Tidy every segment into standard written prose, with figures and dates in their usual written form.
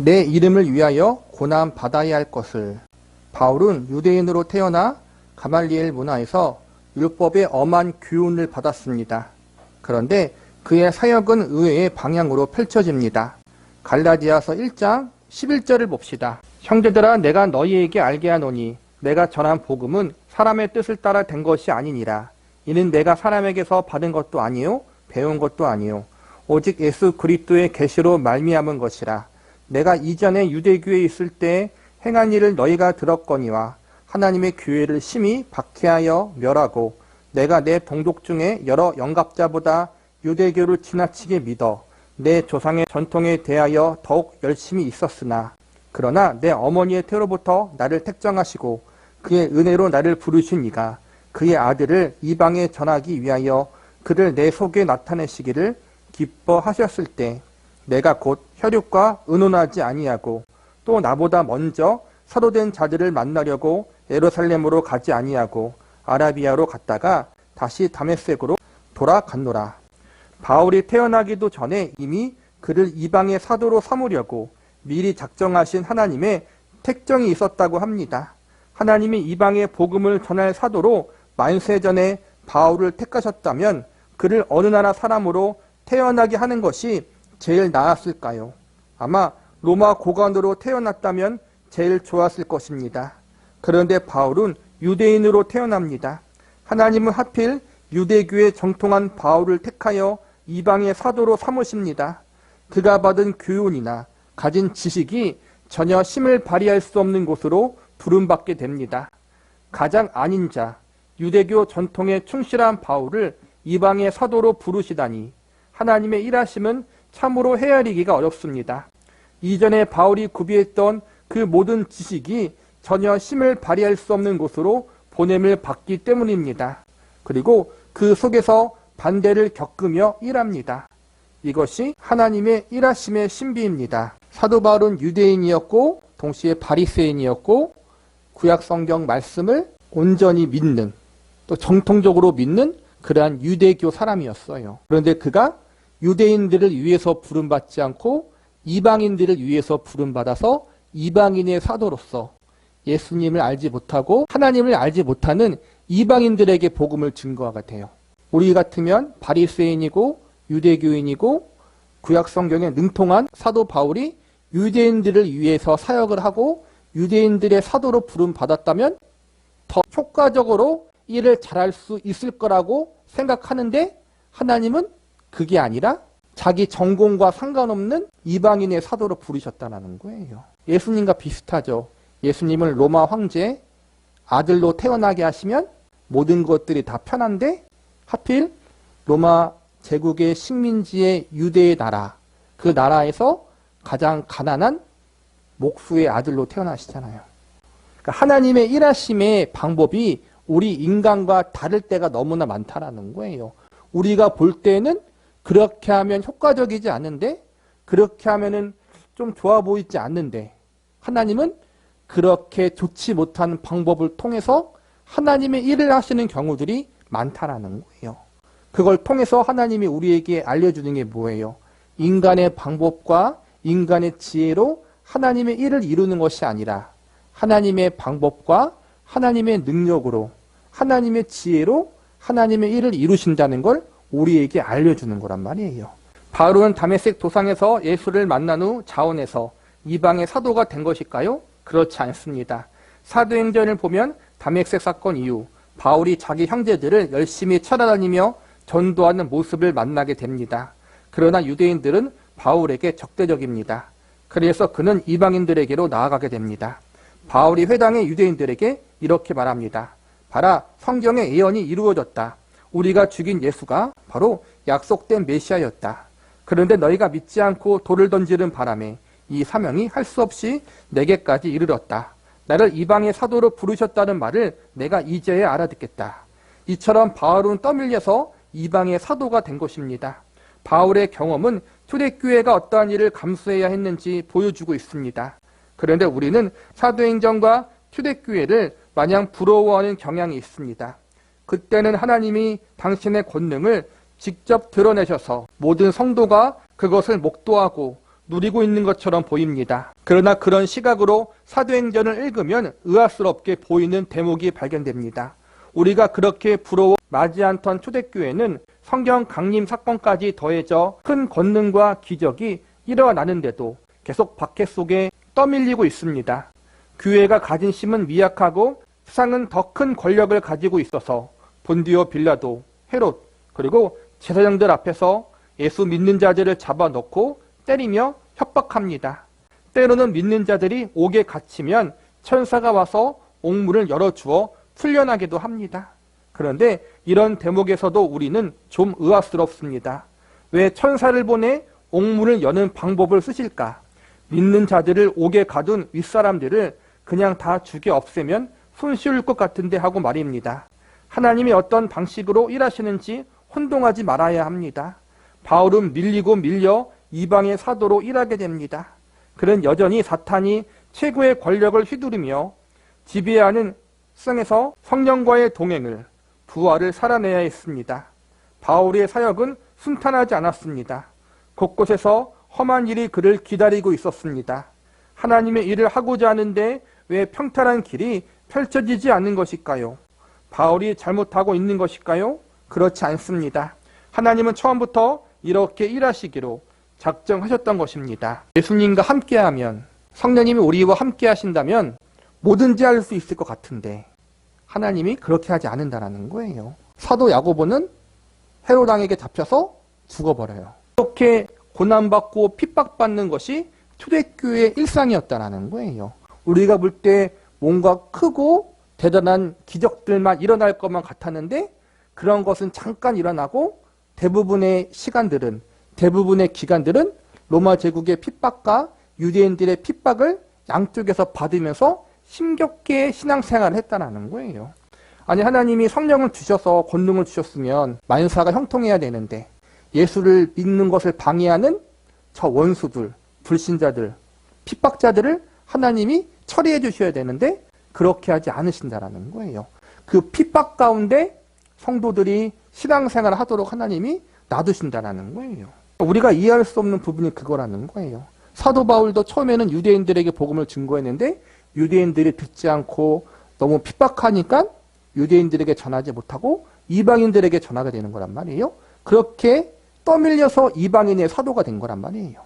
내 이름을 위하여 고난 받아야 할 것을. 바울은 유대인으로 태어나 가말리엘 문화에서 율법의 엄한 교훈을 받았습니다. 그런데 그의 사역은 의외의 방향으로 펼쳐집니다. 갈라디아서 1장 11절을 봅시다. 형제들아, 내가 너희에게 알게 하노니 내가 전한 복음은 사람의 뜻을 따라 된 것이 아니니라. 이는 내가 사람에게서 받은 것도 아니요 배운 것도 아니요 오직 예수 그리스도의 계시로 말미암은 것이라. 내가 이전에 유대교에 있을 때 행한 일을 너희가 들었거니와 하나님의 교회를 심히 박해하여 멸하고 내가 내 동족 중에 여러 영갑자보다 유대교를 지나치게 믿어 내 조상의 전통에 대하여 더욱 열심히 있었으나 그러나 내 어머니의 태로부터 나를 택정하시고 그의 은혜로 나를 부르신 이가 그의 아들을 이방에 전하기 위하여 그를 내 속에 나타내시기를 기뻐하셨을 때 내가 곧 혈육과 의논하지 아니하고 또 나보다 먼저 사도된 자들을 만나려고 예루살렘으로 가지 아니하고 아라비아로 갔다가 다시 다메섹으로 돌아갔노라. 바울이 태어나기도 전에 이미 그를 이방의 사도로 삼으려고 미리 작정하신 하나님의 택정이 있었다고 합니다. 하나님이 이방의 복음을 전할 사도로 만세전에 바울을 택하셨다면 그를 어느 나라 사람으로 태어나게 하는 것이 제일 나았을까요? 아마 로마 고관으로 태어났다면 제일 좋았을 것입니다. 그런데 바울은 유대인으로 태어납니다. 하나님은 하필 유대교에 정통한 바울을 택하여 이방의 사도로 삼으십니다. 그가 받은 교훈이나 가진 지식이 전혀 힘을 발휘할 수 없는 곳으로 부름받게 됩니다. 가장 아닌 자, 유대교 전통에 충실한 바울을 이방의 사도로 부르시다니 하나님의 일하심은 참으로 헤아리기가 어렵습니다. 이전에 바울이 구비했던 그 모든 지식이 전혀 힘을 발휘할 수 없는 곳으로 보냄을 받기 때문입니다. 그리고 그 속에서 반대를 겪으며 일합니다. 이것이 하나님의 일하심의 신비입니다. 사도 바울은 유대인이었고 동시에 바리새인이었고 구약 성경 말씀을 온전히 믿는, 또 정통적으로 믿는 그러한 유대교 사람이었어요. 그런데 그가 유대인들을 위해서 부름받지 않고 이방인들을 위해서 부름받아서 이방인의 사도로서 예수님을 알지 못하고 하나님을 알지 못하는 이방인들에게 복음을 증거하게 돼요. 우리 같으면 바리새인이고 유대교인이고 구약 성경에 능통한 사도 바울이 유대인들을 위해서 사역을 하고 유대인들의 사도로 부름받았다면 더 효과적으로 일을 잘할 수 있을 거라고 생각하는데 하나님은 그게 아니라 자기 전공과 상관없는 이방인의 사도로 부르셨다는 거예요. 예수님과 비슷하죠. 예수님을 로마 황제 아들로 태어나게 하시면 모든 것들이 다 편한데 하필 로마 제국의 식민지의 유대의 나라, 그 나라에서 가장 가난한 목수의 아들로 태어나시잖아요. 그러니까 하나님의 일하심의 방법이 우리 인간과 다를 때가 너무나 많다라는 거예요. 우리가 볼 때는 그렇게 하면 효과적이지 않은데, 그렇게 하면은 좀 좋아 보이지 않는데, 하나님은 그렇게 좋지 못한 방법을 통해서 하나님의 일을 하시는 경우들이 많다라는 거예요. 그걸 통해서 하나님이 우리에게 알려주는 게 뭐예요? 인간의 방법과 인간의 지혜로 하나님의 일을 이루는 것이 아니라 하나님의 방법과 하나님의 능력으로 하나님의 지혜로 하나님의 일을 이루신다는 걸 우리에게 알려주는 거란 말이에요. 바울은 다메섹 도상에서 예수를 만난 후 자원해서 이방의 사도가 된 것일까요? 그렇지 않습니다. 사도행전을 보면 다메섹 사건 이후 바울이 자기 형제들을 열심히 찾아다니며 전도하는 모습을 만나게 됩니다. 그러나 유대인들은 바울에게 적대적입니다. 그래서 그는 이방인들에게로 나아가게 됩니다. 바울이 회당의 유대인들에게 이렇게 말합니다. 봐라, 성경의 예언이 이루어졌다. 우리가 죽인 예수가 바로 약속된 메시아였다. 그런데 너희가 믿지 않고 돌을 던지는 바람에 이 사명이 할 수 없이 내게까지 이르렀다. 나를 이방의 사도로 부르셨다는 말을 내가 이제야 알아듣겠다. 이처럼 바울은 떠밀려서 이방의 사도가 된 것입니다. 바울의 경험은 초대교회가 어떠한 일을 감수해야 했는지 보여주고 있습니다. 그런데 우리는 사도행전과 초대교회를 마냥 부러워하는 경향이 있습니다. 그때는 하나님이 당신의 권능을 직접 드러내셔서 모든 성도가 그것을 목도하고 누리고 있는 것처럼 보입니다. 그러나 그런 시각으로 사도행전을 읽으면 의아스럽게 보이는 대목이 발견됩니다. 우리가 그렇게 부러워 맞지 않던 초대교회는 성경 강림 사건까지 더해져 큰 권능과 기적이 일어나는데도 계속 박해 속에 떠밀리고 있습니다. 교회가 가진 힘은 미약하고 세상은 더 큰 권력을 가지고 있어서 본디오 빌라도, 헤롯, 그리고 제사장들 앞에서 예수 믿는 자들을 잡아놓고 때리며 협박합니다. 때로는 믿는 자들이 옥에 갇히면 천사가 와서 옥문을 열어주어 풀려나기도 합니다. 그런데 이런 대목에서도 우리는 좀 의아스럽습니다. 왜 천사를 보내 옥문을 여는 방법을 쓰실까? 믿는 자들을 옥에 가둔 윗사람들을 그냥 다 죽여 없애면 손쉬울 것 같은데 하고 말입니다. 하나님이 어떤 방식으로 일하시는지 혼동하지 말아야 합니다. 바울은 밀리고 밀려 이방의 사도로 일하게 됩니다. 그는 여전히 사탄이 최고의 권력을 휘두르며 지배하는 세상에서 성령과의 동행을, 부활을 살아내야 했습니다. 바울의 사역은 순탄하지 않았습니다. 곳곳에서 험한 일이 그를 기다리고 있었습니다. 하나님의 일을 하고자 하는데 왜 평탄한 길이 펼쳐지지 않는 것일까요? 바울이 잘못하고 있는 것일까요? 그렇지 않습니다. 하나님은 처음부터 이렇게 일하시기로 작정하셨던 것입니다. 예수님과 함께하면, 성령님이 우리와 함께 하신다면 뭐든지 할 수 있을 것 같은데 하나님이 그렇게 하지 않는다는 거예요. 사도 야고보는 헤로당에게 잡혀서 죽어버려요. 이렇게 고난받고 핍박받는 것이 초대교회의 일상이었다는 거예요. 우리가 볼 때 뭔가 크고 대단한 기적들만 일어날 것만 같았는데 그런 것은 잠깐 일어나고 대부분의 시간들은, 대부분의 기간들은 로마 제국의 핍박과 유대인들의 핍박을 양쪽에서 받으면서 힘겹게 신앙생활을 했다는 거예요. 아니, 하나님이 성령을 주셔서 권능을 주셨으면 만사가 형통해야 되는데 예수를 믿는 것을 방해하는 저 원수들, 불신자들, 핍박자들을 하나님이 처리해 주셔야 되는데 그렇게 하지 않으신다라는 거예요. 그 핍박 가운데 성도들이 신앙생활을 하도록 하나님이 놔두신다라는 거예요. 우리가 이해할 수 없는 부분이 그거라는 거예요. 사도 바울도 처음에는 유대인들에게 복음을 증거했는데 유대인들이 듣지 않고 너무 핍박하니까 유대인들에게 전하지 못하고 이방인들에게 전하게 되는 거란 말이에요. 그렇게 떠밀려서 이방인의 사도가 된 거란 말이에요.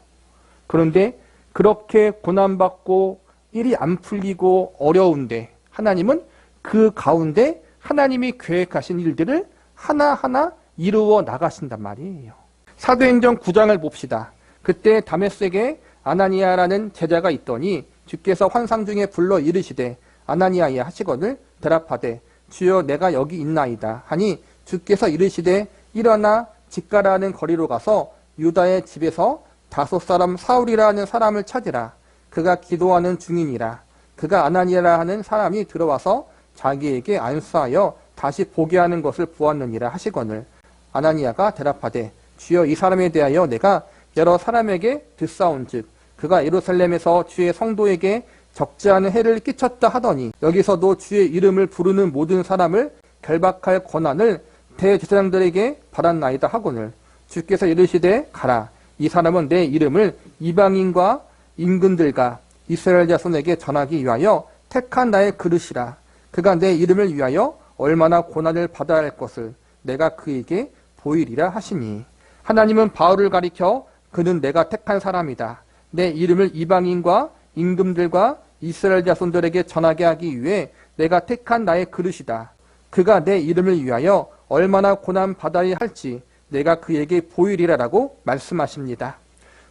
그런데 그렇게 고난받고 일이 안 풀리고 어려운데 하나님은 그 가운데 하나님이 계획하신 일들을 하나하나 이루어 나가신단 말이에요. 사도행전 9장을 봅시다. 그때 다메섹에 아나니아라는 제자가 있더니 주께서 환상 중에 불러 이르시되 아나니아야 하시거늘 대답하되 주여 내가 여기 있나이다 하니 주께서 이르시되 일어나 직가라는 거리로 가서 유다의 집에서 다섯 사람 사울이라는 사람을 찾으라. 그가 기도하는 중이니라. 그가 아나니아라 하는 사람이 들어와서 자기에게 안수하여 다시 보게 하는 것을 보았느니라 하시거늘 아나니아가 대답하되 주여 이 사람에 대하여 내가 여러 사람에게 듣사온즉 그가 예루살렘에서 주의 성도에게 적지 않은 해를 끼쳤다 하더니 여기서도 주의 이름을 부르는 모든 사람을 결박할 권한을 대제사장들에게 받았나이다 하거늘 주께서 이르시되 가라. 이 사람은 내 이름을 이방인과 임금들과 이스라엘 자손에게 전하기 위하여 택한 나의 그릇이라. 그가 내 이름을 위하여 얼마나 고난을 받아야 할 것을 내가 그에게 보이리라 하시니 하나님은 바울을 가리켜 그는 내가 택한 사람이다. 내 이름을 이방인과 임금들과 이스라엘 자손들에게 전하게 하기 위해 내가 택한 나의 그릇이다. 그가 내 이름을 위하여 얼마나 고난 받아야 할지 내가 그에게 보이리라라고 말씀하십니다.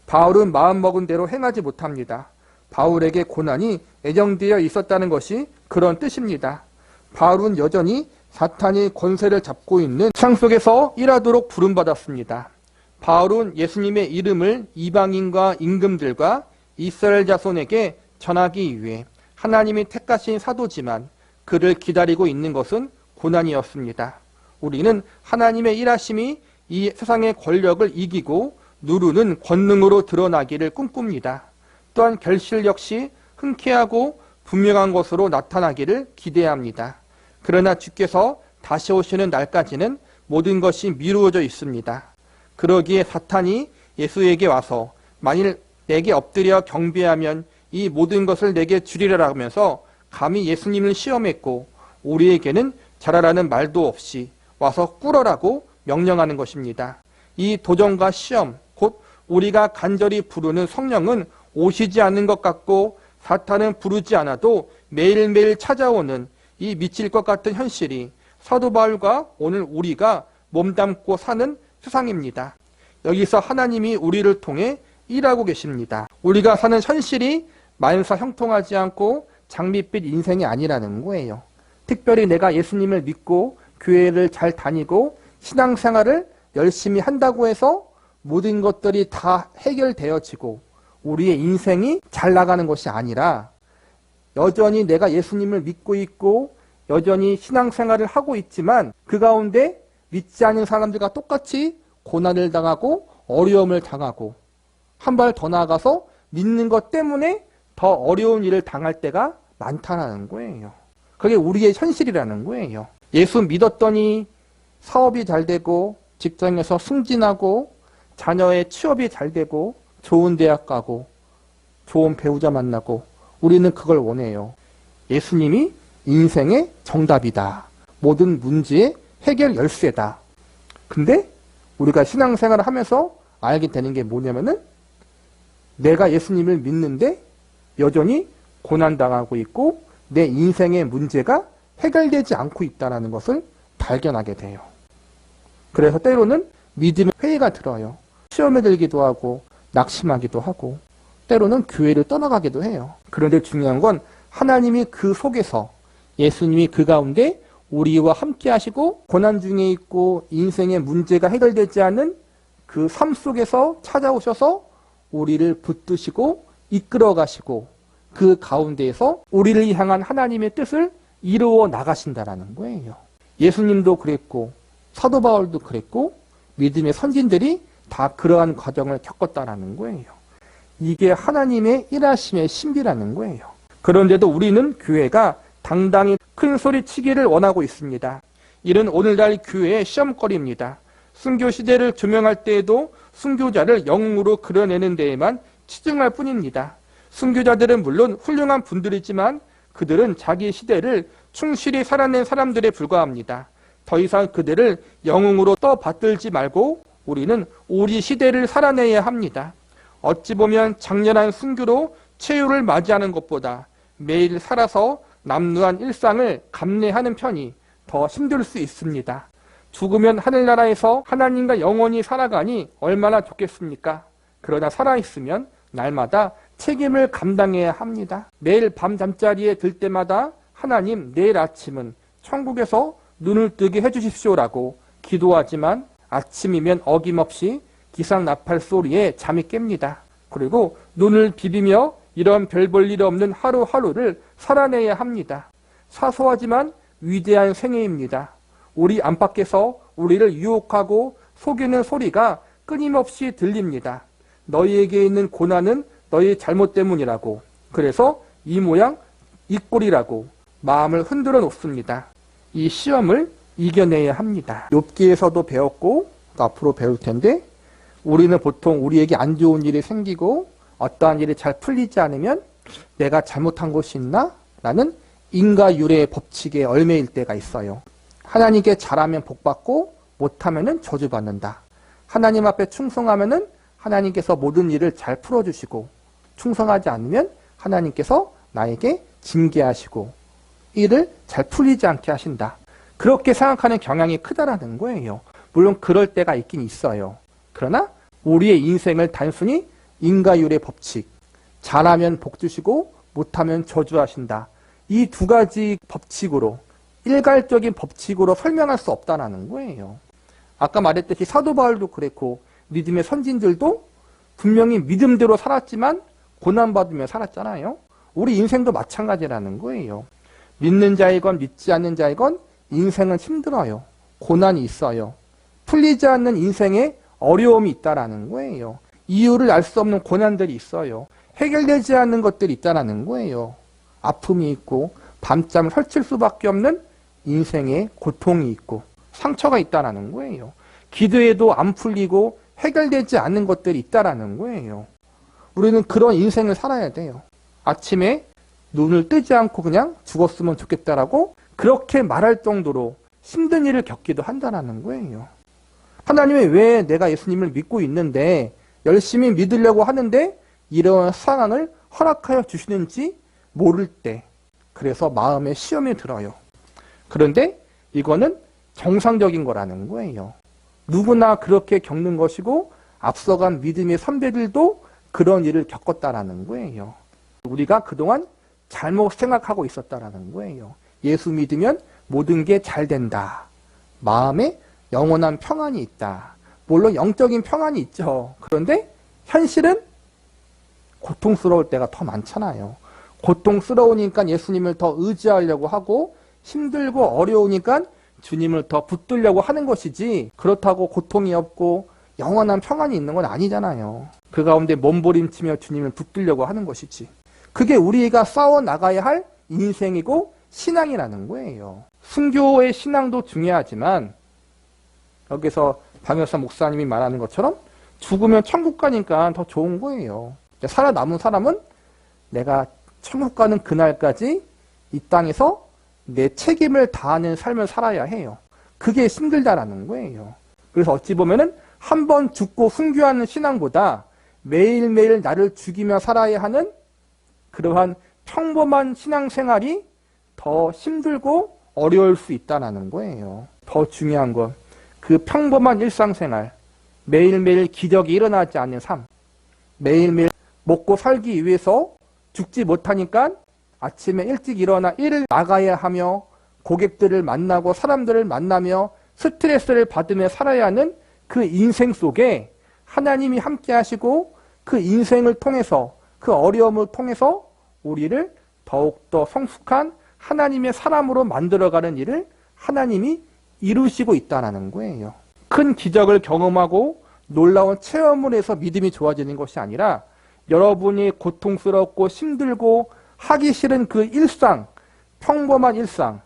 바울은 마음먹은 대로 행하지 못합니다. 바울에게 고난이 애정되어 있었다는 것이 그런 뜻입니다. 바울은 여전히 사탄이 권세를 잡고 있는 세상 속에서 일하도록 부름받았습니다. 바울은 예수님의 이름을 이방인과 임금들과 이스라엘 자손에게 전하기 위해 하나님이 택하신 사도지만 그를 기다리고 있는 것은 고난이었습니다. 우리는 하나님의 일하심이 이 세상의 권력을 이기고 누르는 권능으로 드러나기를 꿈꿉니다. 또한 결실 역시 흔쾌하고 분명한 것으로 나타나기를 기대합니다. 그러나 주께서 다시 오시는 날까지는 모든 것이 미루어져 있습니다. 그러기에 사탄이 예수에게 와서 만일 내게 엎드려 경배하면 이 모든 것을 내게 주리라 하면서 감히 예수님을 시험했고 우리에게는 잘하라는 말도 없이 와서 꿇어라고 명령하는 것입니다. 이 도전과 시험, 곧 우리가 간절히 부르는 성령은 오시지 않는 것 같고 사탄은 부르지 않아도 매일매일 찾아오는 이 미칠 것 같은 현실이 사도 바울과 오늘 우리가 몸담고 사는 세상입니다. 여기서 하나님이 우리를 통해 일하고 계십니다. 우리가 사는 현실이 만사 형통하지 않고 장밋빛 인생이 아니라는 거예요. 특별히 내가 예수님을 믿고 교회를 잘 다니고 신앙생활을 열심히 한다고 해서 모든 것들이 다 해결되어지고 우리의 인생이 잘 나가는 것이 아니라 여전히 내가 예수님을 믿고 있고 여전히 신앙생활을 하고 있지만 그 가운데 믿지 않는 사람들과 똑같이 고난을 당하고 어려움을 당하고 한 발 더 나아가서 믿는 것 때문에 더 어려운 일을 당할 때가 많다는 거예요. 그게 우리의 현실이라는 거예요. 예수 믿었더니 사업이 잘 되고 직장에서 승진하고 자녀의 취업이 잘 되고 좋은 대학 가고 좋은 배우자 만나고 우리는 그걸 원해요. 예수님이 인생의 정답이다. 모든 문제의 해결 열쇠다. 근데 우리가 신앙생활을 하면서 알게 되는 게 뭐냐면은 내가 예수님을 믿는데 여전히 고난당하고 있고 내 인생의 문제가 해결되지 않고 있다는 것을 발견하게 돼요. 그래서 때로는 믿음의 회의가 들어요. 시험에 들기도 하고 낙심하기도 하고 때로는 교회를 떠나가기도 해요. 그런데 중요한 건 하나님이 그 속에서 예수님이 그 가운데 우리와 함께 하시고 고난 중에 있고 인생의 문제가 해결되지 않은 그 삶 속에서 찾아오셔서 우리를 붙드시고 이끌어 가시고 그 가운데에서 우리를 향한 하나님의 뜻을 이루어 나가신다라는 거예요. 예수님도 그랬고 사도 바울도 그랬고 믿음의 선진들이 다 그러한 과정을 겪었다라는 거예요. 이게 하나님의 일하심의 신비라는 거예요. 그런데도 우리는 교회가 당당히 큰 소리 치기를 원하고 있습니다. 이는 오늘날 교회의 시험거리입니다. 순교 시대를 조명할 때에도 순교자를 영웅으로 그려내는 데에만 치중할 뿐입니다. 순교자들은 물론 훌륭한 분들이지만 그들은 자기 시대를 충실히 살아낸 사람들에 불과합니다. 더 이상 그들을 영웅으로 떠받들지 말고 우리는 우리 시대를 살아내야 합니다. 어찌 보면 장렬한 순교로 최후를 맞이하는 것보다 매일 살아서 남루한 일상을 감내하는 편이 더 힘들 수 있습니다. 죽으면 하늘나라에서 하나님과 영원히 살아가니 얼마나 좋겠습니까? 그러나 살아있으면 날마다 책임을 감당해야 합니다. 매일 밤 잠자리에 들 때마다 하나님 내일 아침은 천국에서 눈을 뜨게 해주십시오라고 기도하지만 아침이면 어김없이 기상나팔 소리에 잠이 깹니다. 그리고 눈을 비비며 이런 별 볼 일 없는 하루하루를 살아내야 합니다. 사소하지만 위대한 생애입니다. 우리 안팎에서 우리를 유혹하고 속이는 소리가 끊임없이 들립니다. 너희에게 있는 고난은 너희 잘못 때문이라고. 그래서 이 모양 이 꼴이라고 마음을 흔들어 놓습니다. 이 시험을 이겨내야 합니다. 욥기에서도 배웠고 앞으로 배울 텐데 우리는 보통 우리에게 안 좋은 일이 생기고 어떠한 일이 잘 풀리지 않으면 내가 잘못한 것이 있나? 라는 인과율의 법칙에 얽매일 때가 있어요. 하나님께 잘하면 복받고 못하면 저주받는다. 하나님 앞에 충성하면 하나님께서 모든 일을 잘 풀어주시고 충성하지 않으면 하나님께서 나에게 징계하시고 일을 잘 풀리지 않게 하신다. 그렇게 생각하는 경향이 크다라는 거예요. 물론 그럴 때가 있긴 있어요. 그러나 우리의 인생을 단순히 인과율의 법칙, 잘하면 복 주시고 못하면 저주하신다. 이 두 가지 법칙으로 일괄적인 법칙으로 설명할 수 없다는 거예요. 아까 말했듯이 사도 바울도 그랬고 믿음의 선진들도 분명히 믿음대로 살았지만 고난받으며 살았잖아요. 우리 인생도 마찬가지라는 거예요. 믿는 자이건 믿지 않는 자이건 인생은 힘들어요. 고난이 있어요. 풀리지 않는 인생에 어려움이 있다라는 거예요. 이유를 알 수 없는 고난들이 있어요. 해결되지 않는 것들이 있다라는 거예요. 아픔이 있고 밤잠을 설칠 수밖에 없는 인생에 고통이 있고 상처가 있다라는 거예요. 기도해도 안 풀리고 해결되지 않는 것들이 있다라는 거예요. 우리는 그런 인생을 살아야 돼요. 아침에 눈을 뜨지 않고 그냥 죽었으면 좋겠다라고 그렇게 말할 정도로 힘든 일을 겪기도 한다는 거예요. 하나님이 왜 내가 예수님을 믿고 있는데 열심히 믿으려고 하는데 이런 상황을 허락하여 주시는지 모를 때, 그래서 마음에 시험이 들어요. 그런데 이거는 정상적인 거라는 거예요. 누구나 그렇게 겪는 것이고 앞서간 믿음의 선배들도 그런 일을 겪었다라는 거예요. 우리가 그동안 잘못 생각하고 있었다라는 거예요. 예수 믿으면 모든 게 잘 된다. 마음에 영원한 평안이 있다. 물론 영적인 평안이 있죠. 그런데 현실은 고통스러울 때가 더 많잖아요. 고통스러우니까 예수님을 더 의지하려고 하고 힘들고 어려우니까 주님을 더 붙들려고 하는 것이지, 그렇다고 고통이 없고 영원한 평안이 있는 건 아니잖아요. 그 가운데 몸부림치며 주님을 붙들려고 하는 것이지. 그게 우리가 싸워나가야 할 인생이고 신앙이라는 거예요. 순교의 신앙도 중요하지만 여기서 방효사 목사님이 말하는 것처럼 죽으면 천국 가니까 더 좋은 거예요. 살아남은 사람은 내가 천국 가는 그날까지 이 땅에서 내 책임을 다하는 삶을 살아야 해요. 그게 힘들다라는 거예요. 그래서 어찌 보면은 한 번 죽고 순교하는 신앙보다 매일매일 나를 죽이며 살아야 하는 그러한 평범한 신앙생활이 더 힘들고 어려울 수 있다는 거예요. 더 중요한 건 그 평범한 일상생활, 매일매일 기적이 일어나지 않는 삶, 매일매일 먹고 살기 위해서 죽지 못하니까 아침에 일찍 일어나 일을 나가야 하며 고객들을 만나고 사람들을 만나며 스트레스를 받으며 살아야 하는 그 인생 속에 하나님이 함께 하시고 그 인생을 통해서, 그 어려움을 통해서 우리를 더욱더 성숙한 하나님의 사람으로 만들어가는 일을 하나님이 이루시고 있다는 거예요. 큰 기적을 경험하고 놀라운 체험을 해서 믿음이 좋아지는 것이 아니라 여러분이 고통스럽고 힘들고 하기 싫은 그 일상, 평범한 일상,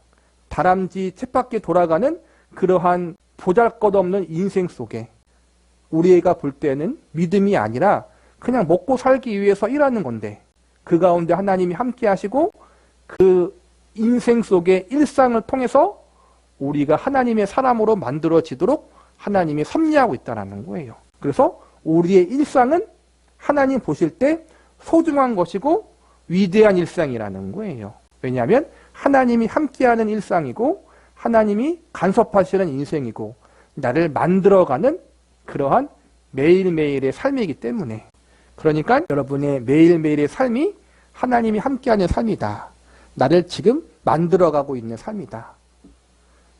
다람쥐 쳇바퀴 돌아가는 그러한 보잘것없는 인생 속에 우리가 볼 때는 믿음이 아니라 그냥 먹고 살기 위해서 일하는 건데, 그 가운데 하나님이 함께 하시고 그 인생 속의 일상을 통해서 우리가 하나님의 사람으로 만들어지도록 하나님이 섭리하고 있다는 거예요. 그래서 우리의 일상은 하나님 보실 때 소중한 것이고 위대한 일상이라는 거예요. 왜냐하면 하나님이 함께하는 일상이고 하나님이 간섭하시는 인생이고 나를 만들어가는 그러한 매일매일의 삶이기 때문에, 그러니까 여러분의 매일매일의 삶이 하나님이 함께하는 삶이다. 나를 지금 만들어가고 있는 삶이다.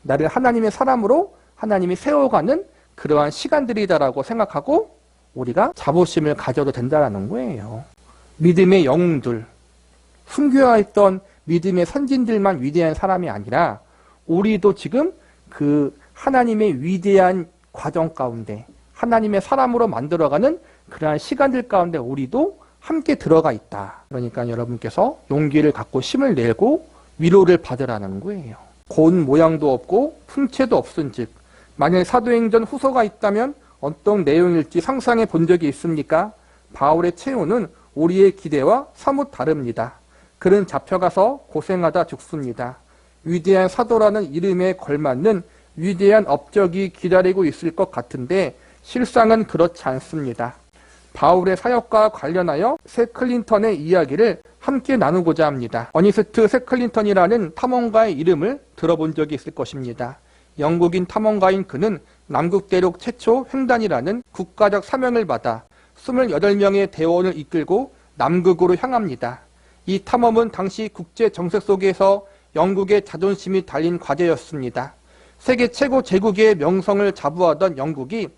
나를 하나님의 사람으로 하나님이 세워가는 그러한 시간들이다라고 생각하고 우리가 자부심을 가져도 된다는 거예요. 믿음의 영웅들, 순교했던 믿음의 선진들만 위대한 사람이 아니라 우리도 지금 그 하나님의 위대한 과정 가운데 하나님의 사람으로 만들어가는 그러한 시간들 가운데 우리도 함께 들어가 있다. 그러니까 여러분께서 용기를 갖고 힘을 내고 위로를 받으라는 거예요. 고운 모양도 없고 풍채도 없은즉 만일 사도행전 후서가 있다면 어떤 내용일지 상상해 본 적이 있습니까? 바울의 체온은 우리의 기대와 사뭇 다릅니다. 그는 잡혀가서 고생하다 죽습니다. 위대한 사도라는 이름에 걸맞는 위대한 업적이 기다리고 있을 것 같은데 실상은 그렇지 않습니다. 바울의 사역과 관련하여 새 클린턴의 이야기를 함께 나누고자 합니다. 어니스트 새 클린턴이라는 탐험가의 이름을 들어본 적이 있을 것입니다. 영국인 탐험가인 그는 남극 대륙 최초 횡단이라는 국가적 사명을 받아 28명의 대원을 이끌고 남극으로 향합니다. 이 탐험은 당시 국제 정세 속에서 영국의 자존심이 달린 과제였습니다. 세계 최고 제국의 명성을 자부하던 영국이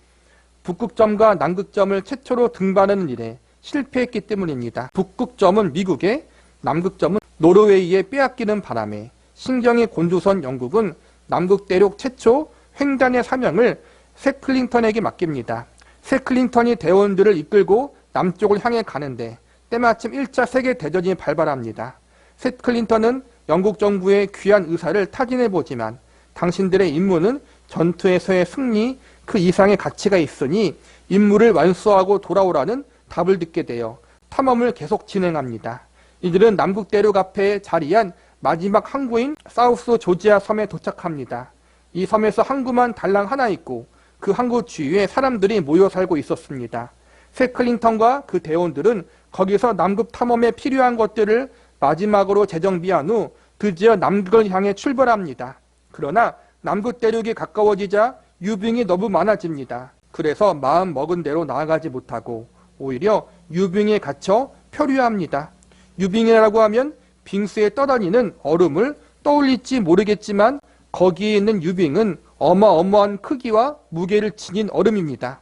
북극점과 남극점을 최초로 등반하는 일에 실패했기 때문입니다. 북극점은 미국에, 남극점은 노르웨이에 빼앗기는 바람에 신경이 곤두선 영국은 남극 대륙 최초 횡단의 사명을 새 클린턴에게 맡깁니다. 새 클린턴이 대원들을 이끌고 남쪽을 향해 가는데 때마침 1차 세계대전이 발발합니다. 새 클린턴은 영국 정부의 귀한 의사를 타진해보지만 당신들의 임무는 전투에서의 승리 그 이상의 가치가 있으니 임무를 완수하고 돌아오라는 답을 듣게 되어 탐험을 계속 진행합니다. 이들은 남극 대륙 앞에 자리한 마지막 항구인 사우스 조지아 섬에 도착합니다. 이 섬에서 항구만 달랑 하나 있고 그 항구 주위에 사람들이 모여 살고 있었습니다. 세클링턴과 그 대원들은 거기서 남극 탐험에 필요한 것들을 마지막으로 재정비한 후 드디어 남극을 향해 출발합니다. 그러나 남극 대륙이 가까워지자 유빙이 너무 많아집니다. 그래서 마음 먹은 대로 나아가지 못하고 오히려 유빙에 갇혀 표류합니다. 유빙이라고 하면 빙수에 떠다니는 얼음을 떠올릴지 모르겠지만 거기에 있는 유빙은 어마어마한 크기와 무게를 지닌 얼음입니다.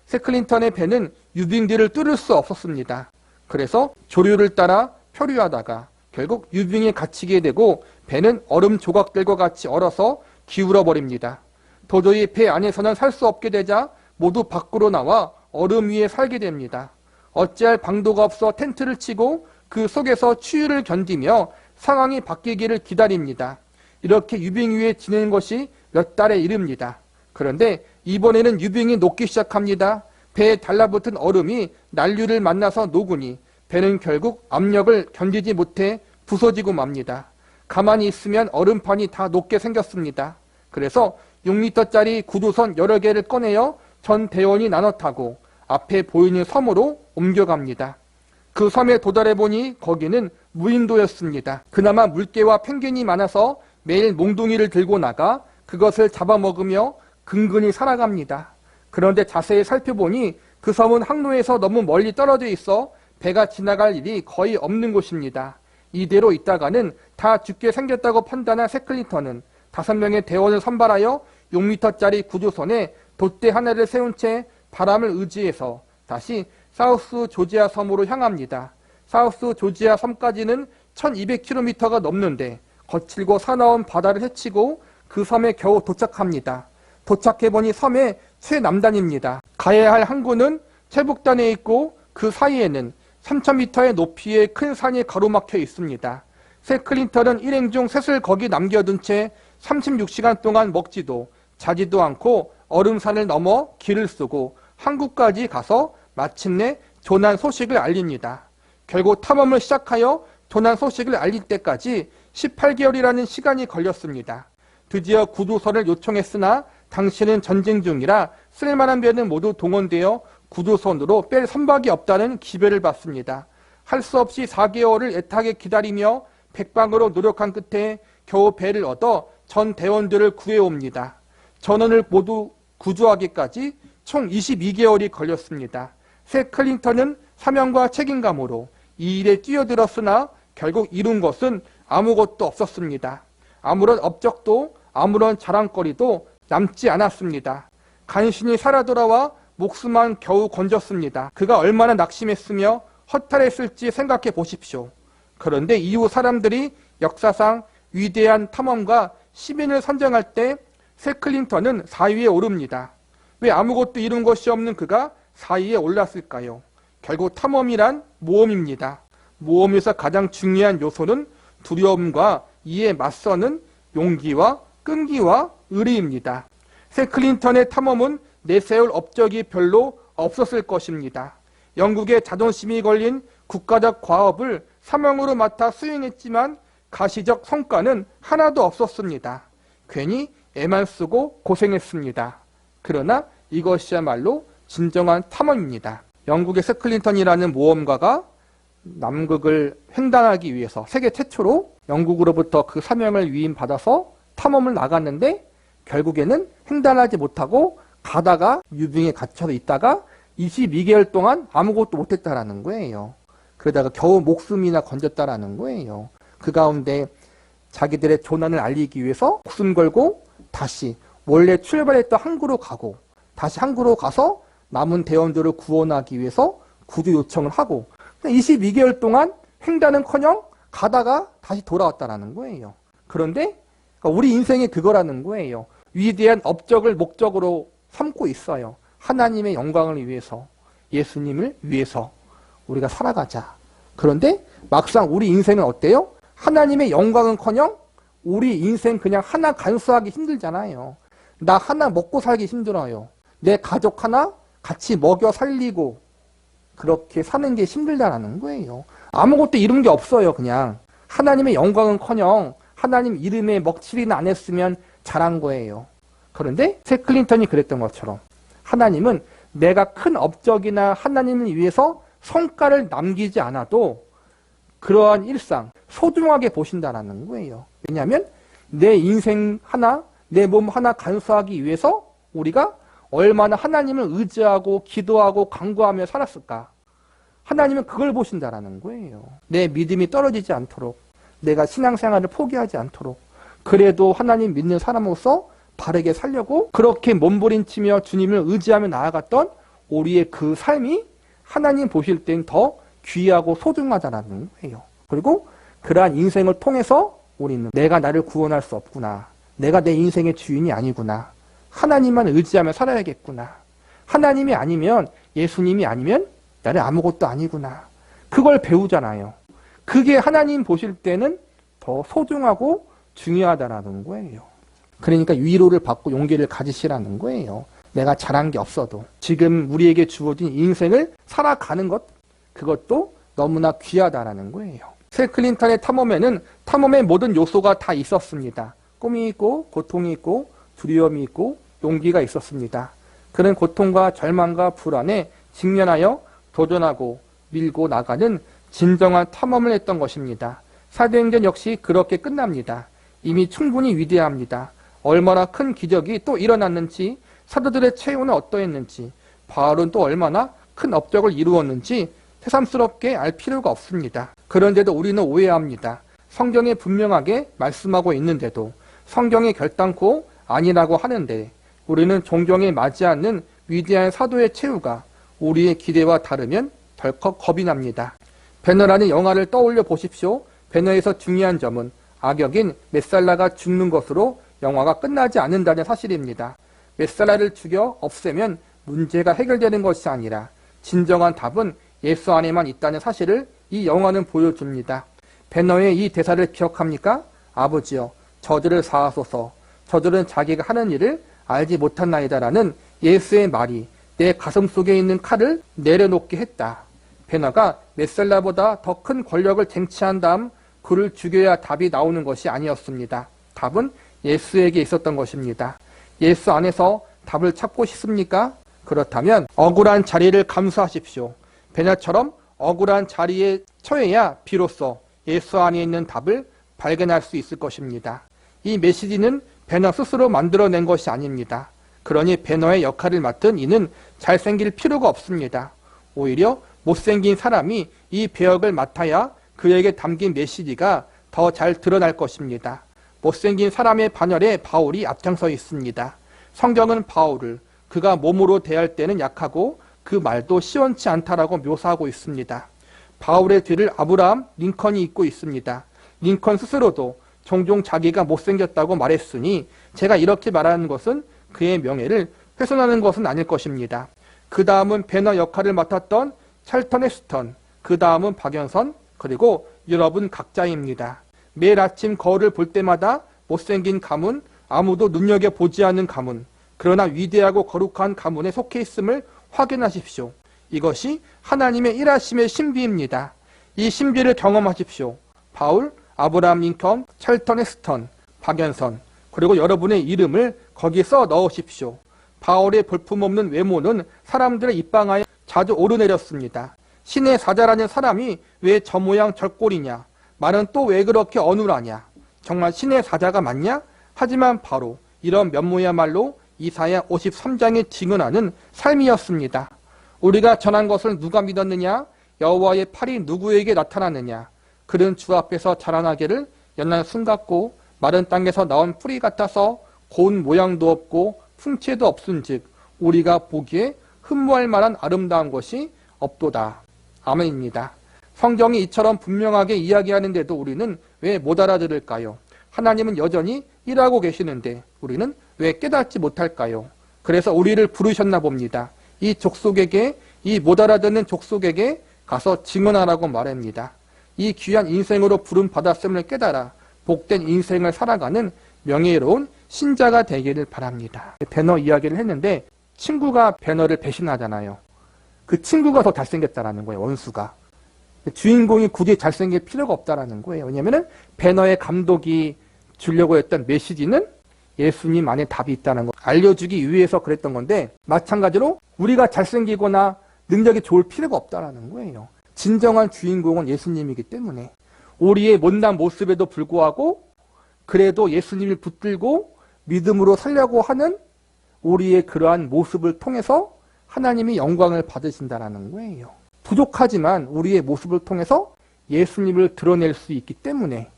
세클링턴의 배는 유빙들을 뚫을 수 없었습니다. 그래서 조류를 따라 표류하다가 결국 유빙에 갇히게 되고 배는 얼음 조각들과 같이 얼어서 기울어 버립니다. 도저히 배 안에서는 살 수 없게 되자 모두 밖으로 나와 얼음 위에 살게 됩니다. 어찌할 방도가 없어 텐트를 치고 그 속에서 추위를 견디며 상황이 바뀌기를 기다립니다. 이렇게 유빙 위에 지내는 것이 몇 달에 이릅니다. 그런데 이번에는 유빙이 녹기 시작합니다. 배에 달라붙은 얼음이 난류를 만나서 녹으니 배는 결국 압력을 견디지 못해 부서지고 맙니다. 가만히 있으면 얼음판이 다 녹게 생겼습니다. 그래서 6m짜리 구두선 여러 개를 꺼내어 전 대원이 나눠 타고 앞에 보이는 섬으로 옮겨갑니다. 그 섬에 도달해 보니 거기는 무인도였습니다. 그나마 물개와 펭귄이 많아서 매일 몽둥이를 들고 나가 그것을 잡아먹으며 근근히 살아갑니다. 그런데 자세히 살펴보니 그 섬은 항로에서 너무 멀리 떨어져 있어 배가 지나갈 일이 거의 없는 곳입니다. 이대로 있다가는 다 죽게 생겼다고 판단한 세클링턴은 5명의 대원을 선발하여 6m짜리 구조선에 돛대 하나를 세운 채 바람을 의지해서 다시 사우스 조지아 섬으로 향합니다. 사우스 조지아 섬까지는 1200km가 넘는데 거칠고 사나운 바다를 헤치고 그 섬에 겨우 도착합니다. 도착해보니 섬의 최남단입니다. 가야 할 항구는 최북단에 있고 그 사이에는 3000m의 높이의 큰 산이 가로막혀 있습니다. 세클링턴은 일행 중 셋을 거기 남겨둔 채 36시간 동안 먹지도 자지도 않고 얼음산을 넘어 길을 쓰고 항구까지 가서 마침내 조난 소식을 알립니다. 결국 탐험을 시작하여 조난 소식을 알릴 때까지 18개월이라는 시간이 걸렸습니다. 드디어 구조선을 요청했으나 당시는 전쟁 중이라 쓸만한 배는 모두 동원되어 구조선으로 뺄 선박이 없다는 기별을 받습니다. 할 수 없이 4개월을 애타게 기다리며 백방으로 노력한 끝에 겨우 배를 얻어 전 대원들을 구해옵니다. 전원을 모두 구조하기까지 총 22개월이 걸렸습니다. 세클링턴은 사명과 책임감으로 이 일에 뛰어들었으나 결국 이룬 것은 아무것도 없었습니다. 아무런 업적도 아무런 자랑거리도 남지 않았습니다. 간신히 살아 돌아와 목숨만 겨우 건졌습니다. 그가 얼마나 낙심했으며 허탈했을지 생각해 보십시오. 그런데 이후 사람들이 역사상 위대한 탐험가 시민을 선정할 때 세클링턴은 4위에 오릅니다. 왜 아무것도 이룬 것이 없는 그가 4위에 올랐을까요? 결국 탐험이란 모험입니다. 모험에서 가장 중요한 요소는 두려움과 이에 맞서는 용기와 끈기와 의리입니다. 세클링턴의 탐험은 내세울 업적이 별로 없었을 것입니다. 영국의 자존심이 걸린 국가적 과업을 사명으로 맡아 수행했지만 가시적 성과는 하나도 없었습니다. 괜히 애만 쓰고 고생했습니다. 그러나 이것이야말로 진정한 탐험입니다. 영국의 세클링턴이라는 모험가가 남극을 횡단하기 위해서 세계 최초로 영국으로부터 그 사명을 위임받아서 탐험을 나갔는데 결국에는 횡단하지 못하고 가다가 유빙에 갇혀서 있다가 22개월 동안 아무것도 못했다라는 거예요. 그러다가 겨우 목숨이나 건졌다라는 거예요. 그 가운데 자기들의 조난을 알리기 위해서 목숨 걸고 다시 원래 출발했던 항구로 가고 다시 항구로 가서 남은 대원들을 구원하기 위해서 구조 요청을 하고 22개월 동안 횡단은커녕 가다가 다시 돌아왔다라는 거예요. 그런데 우리 인생이 그거라는 거예요. 위대한 업적을 목적으로 삼고 있어요. 하나님의 영광을 위해서, 예수님을 위해서 우리가 살아가자. 그런데 막상 우리 인생은 어때요? 하나님의 영광은커녕 우리 인생 그냥 하나 간수하기 힘들잖아요. 나 하나 먹고 살기 힘들어요. 내 가족 하나 같이 먹여 살리고 그렇게 사는 게 힘들다라는 거예요. 아무것도 이룬 게 없어요. 그냥 하나님의 영광은커녕 하나님 이름에 먹칠이나 안 했으면 잘한 거예요. 그런데 새 클린턴이 그랬던 것처럼 하나님은 내가 큰 업적이나 하나님을 위해서 성과를 남기지 않아도 그러한 일상 소중하게 보신다라는 거예요. 왜냐하면 내 인생 하나, 내 몸 하나 간수하기 위해서 우리가 얼마나 하나님을 의지하고 기도하고 간구하며 살았을까. 하나님은 그걸 보신다라는 거예요. 내 믿음이 떨어지지 않도록, 내가 신앙생활을 포기하지 않도록, 그래도 하나님 믿는 사람으로서 바르게 살려고 그렇게 몸부림치며 주님을 의지하며 나아갔던 우리의 그 삶이 하나님 보실 땐 더 귀하고 소중하다라는 거예요. 그리고 그러한 인생을 통해서 우리는 내가 나를 구원할 수 없구나. 내가 내 인생의 주인이 아니구나. 하나님만 의지하며 살아야겠구나. 하나님이 아니면, 예수님이 아니면 나는 아무것도 아니구나. 그걸 배우잖아요. 그게 하나님 보실 때는 더 소중하고 중요하다라는 거예요. 그러니까 위로를 받고 용기를 가지시라는 거예요. 내가 잘한 게 없어도 지금 우리에게 주어진 인생을 살아가는 것, 그것도 너무나 귀하다라는 거예요. 새 클린턴의 탐험에는 탐험의 모든 요소가 다 있었습니다. 꿈이 있고 고통이 있고 두려움이 있고 용기가 있었습니다. 그는 고통과 절망과 불안에 직면하여 도전하고 밀고 나가는 진정한 탐험을 했던 것입니다. 사도행전 역시 그렇게 끝납니다. 이미 충분히 위대합니다. 얼마나 큰 기적이 또 일어났는지, 사도들의 체온은 어떠했는지, 바울은 또 얼마나 큰 업적을 이루었는지 새삼스럽게 알 필요가 없습니다. 그런데도 우리는 오해합니다. 성경에 분명하게 말씀하고 있는데도 성경이 결단코 아니라고 하는데 우리는 종종에 맞지 않는 위대한 사도의 최후가 우리의 기대와 다르면 덜컥 겁이 납니다. 배너라는 영화를 떠올려 보십시오. 배너에서 중요한 점은 악역인 메살라가 죽는 것으로 영화가 끝나지 않는다는 사실입니다. 메살라를 죽여 없애면 문제가 해결되는 것이 아니라 진정한 답은 예수 안에만 있다는 사실을 이 영화는 보여줍니다. 배너의 이 대사를 기억합니까? 아버지여, 저들을 사하소서. 저들은 자기가 하는 일을 알지 못한나이다라는 예수의 말이 내 가슴 속에 있는 칼을 내려놓게 했다. 배너가 메살라보다 더 큰 권력을 쟁취한 다음 그를 죽여야 답이 나오는 것이 아니었습니다. 답은 예수에게 있었던 것입니다. 예수 안에서 답을 찾고 싶습니까? 그렇다면 억울한 자리를 감수하십시오. 배너처럼 억울한 자리에 처해야 비로소 예수 안에 있는 답을 발견할 수 있을 것입니다. 이 메시지는 배너 스스로 만들어낸 것이 아닙니다. 그러니 배너의 역할을 맡은 이는 잘생길 필요가 없습니다. 오히려 못생긴 사람이 이 배역을 맡아야 그에게 담긴 메시지가 더 잘 드러날 것입니다. 못생긴 사람의 반열에 바울이 앞장서 있습니다. 성경은 바울을 그가 몸으로 대할 때는 약하고 그 말도 시원치 않다라고 묘사하고 있습니다. 바울의 뒤를 아브라함 링컨이 잇고 있습니다. 링컨 스스로도 종종 자기가 못생겼다고 말했으니 제가 이렇게 말하는 것은 그의 명예를 훼손하는 것은 아닐 것입니다. 그 다음은 배너 역할을 맡았던 찰턴 헤스턴, 그 다음은 박연선, 그리고 여러분 각자입니다. 매일 아침 거울을 볼 때마다 못생긴 가문, 아무도 눈여겨보지 않는 가문, 그러나 위대하고 거룩한 가문에 속해 있음을 확인하십시오. 이것이 하나님의 일하심의 신비입니다. 이 신비를 경험하십시오. 바울, 아브라함 링컨, 찰턴 헤스턴, 박연선, 그리고 여러분의 이름을 거기에 써 넣으십시오. 바울의 볼품없는 외모는 사람들의 입방아에 자주 오르내렸습니다. 신의 사자라는 사람이 왜 저 모양 절꼴이냐? 말은 또 왜 그렇게 어눌하냐? 정말 신의 사자가 맞냐? 하지만 바로 이런 면모야말로 이사야 53장에 증언하는 삶이었습니다. 우리가 전한 것을 누가 믿었느냐? 여호와의 팔이 누구에게 나타났느냐? 그는 주 앞에서 자라나기를 연한 순 같고 마른 땅에서 나온 뿌리 같아서 고운 모양도 없고 풍채도 없은즉 우리가 보기에 흠모할 만한 아름다운 것이 없도다. 아멘입니다. 성경이 이처럼 분명하게 이야기하는데도 우리는 왜 못 알아들을까요? 하나님은 여전히 일하고 계시는데 우리는 왜 깨닫지 못할까요? 그래서 우리를 부르셨나 봅니다. 이 족속에게, 이 못 알아듣는 족속에게 가서 증언하라고 말합니다. 이 귀한 인생으로 부름 받았음을 깨달아 복된 인생을 살아가는 명예로운 신자가 되기를 바랍니다. 배너 이야기를 했는데 친구가 배너를 배신하잖아요. 그 친구가 더 잘생겼다라는 거예요. 원수가. 주인공이 굳이 잘생길 필요가 없다라는 거예요. 왜냐하면 배너의 감독이 주려고 했던 메시지는 예수님 안에 답이 있다는 거 알려주기 위해서 그랬던 건데, 마찬가지로 우리가 잘생기거나 능력이 좋을 필요가 없다라는 거예요. 진정한 주인공은 예수님이기 때문에 우리의 못난 모습에도 불구하고 그래도 예수님을 붙들고 믿음으로 살려고 하는 우리의 그러한 모습을 통해서 하나님이 영광을 받으신다라는 거예요. 부족하지만 우리의 모습을 통해서 예수님을 드러낼 수 있기 때문에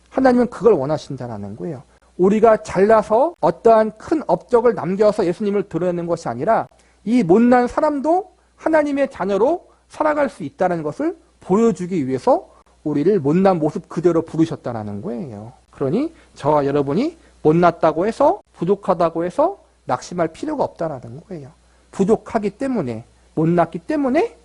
하나님은 그걸 원하신다라는 거예요. 우리가 잘나서 어떠한 큰 업적을 남겨서 예수님을 드러내는 것이 아니라 이 못난 사람도 하나님의 자녀로 살아갈 수 있다는 것을 보여주기 위해서 우리를 못난 모습 그대로 부르셨다는 거예요. 그러니 저와 여러분이 못났다고 해서 부족하다고 해서 낙심할 필요가 없다는 거예요. 부족하기 때문에 못났기 때문에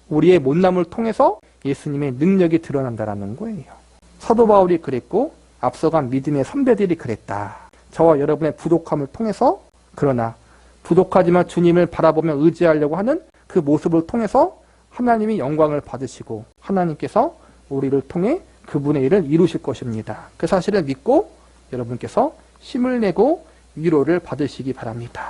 우리의 못남을 통해서 예수님의 능력이 드러난다는 거예요. 사도 바울이 그랬고 앞서간 믿음의 선배들이 그랬다. 저와 여러분의 부족함을 통해서, 그러나 부족하지만 주님을 바라보며 의지하려고 하는 그 모습을 통해서 하나님이 영광을 받으시고 하나님께서 우리를 통해 그분의 일을 이루실 것입니다. 그 사실을 믿고 여러분께서 힘을 내고 위로를 받으시기 바랍니다.